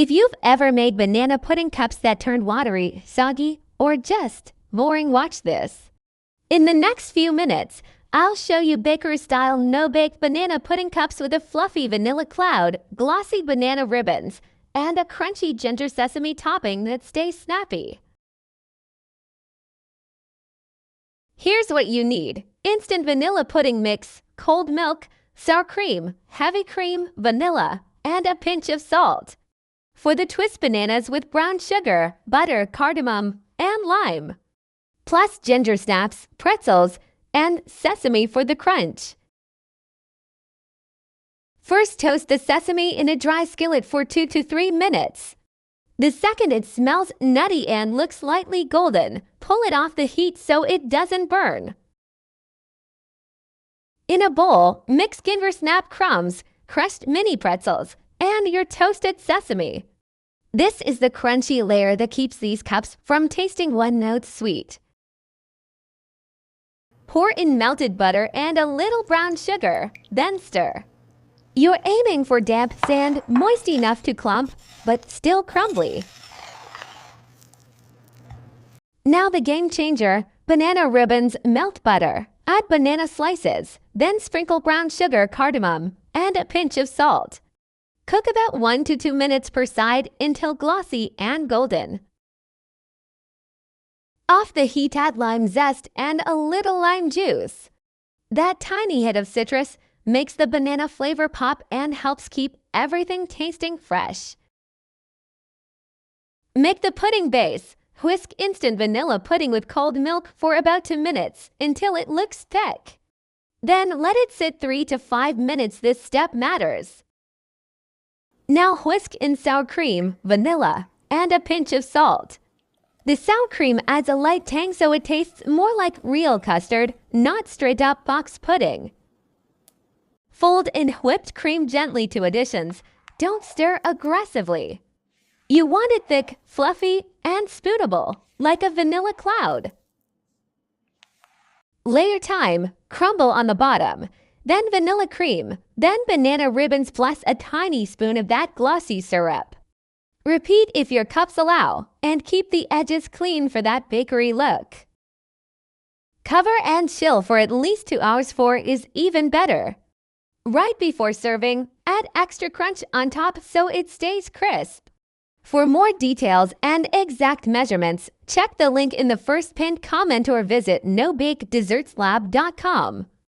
If you've ever made banana pudding cups that turned watery, soggy, or just boring, watch this. In the next few minutes, I'll show you bakery-style no-bake banana pudding cups with a fluffy vanilla cloud, glossy banana ribbons, and a crunchy ginger sesame topping that stays snappy. Here's what you need: instant vanilla pudding mix, cold milk, sour cream, heavy cream, vanilla, and a pinch of salt. For the twist, bananas with brown sugar, butter, cardamom, and lime. Plus ginger snaps, pretzels, and sesame for the crunch. First, toast the sesame in a dry skillet for 2 to 3 minutes. The second it smells nutty and looks slightly golden, pull it off the heat so it doesn't burn. In a bowl, mix ginger-snap crumbs, crushed mini pretzels, and your toasted sesame. This is the crunchy layer that keeps these cups from tasting one-note sweet. Pour in melted butter and a little brown sugar, then stir. You're aiming for damp sand, moist enough to clump, but still crumbly. Now the game changer: banana ribbons. Melt butter. Add banana slices, then sprinkle brown sugar, cardamom, and a pinch of salt. Cook about 1 to 2 minutes per side until glossy and golden. Off the heat, add lime zest and a little lime juice. That tiny hit of citrus makes the banana flavor pop and helps keep everything tasting fresh. Make the pudding base. Whisk instant vanilla pudding with cold milk for about 2 minutes until it looks thick. Then let it sit 3 to 5 minutes. This step matters. Now whisk in sour cream, vanilla, and a pinch of salt. The sour cream adds a light tang so it tastes more like real custard, not straight-up box pudding. Fold in whipped cream gently to additions. Don't stir aggressively. You want it thick, fluffy, and spoonable, like a vanilla cloud. Layer time: crumble on the bottom, then vanilla cream, then banana ribbons plus a tiny spoon of that glossy syrup. Repeat if your cups allow, and keep the edges clean for that bakery look. Cover and chill for at least 2 hours. 4 is even better. Right before serving, add extra crunch on top so it stays crisp. For more details and exact measurements, check the link in the first pinned comment or visit nobakedessertslab.com.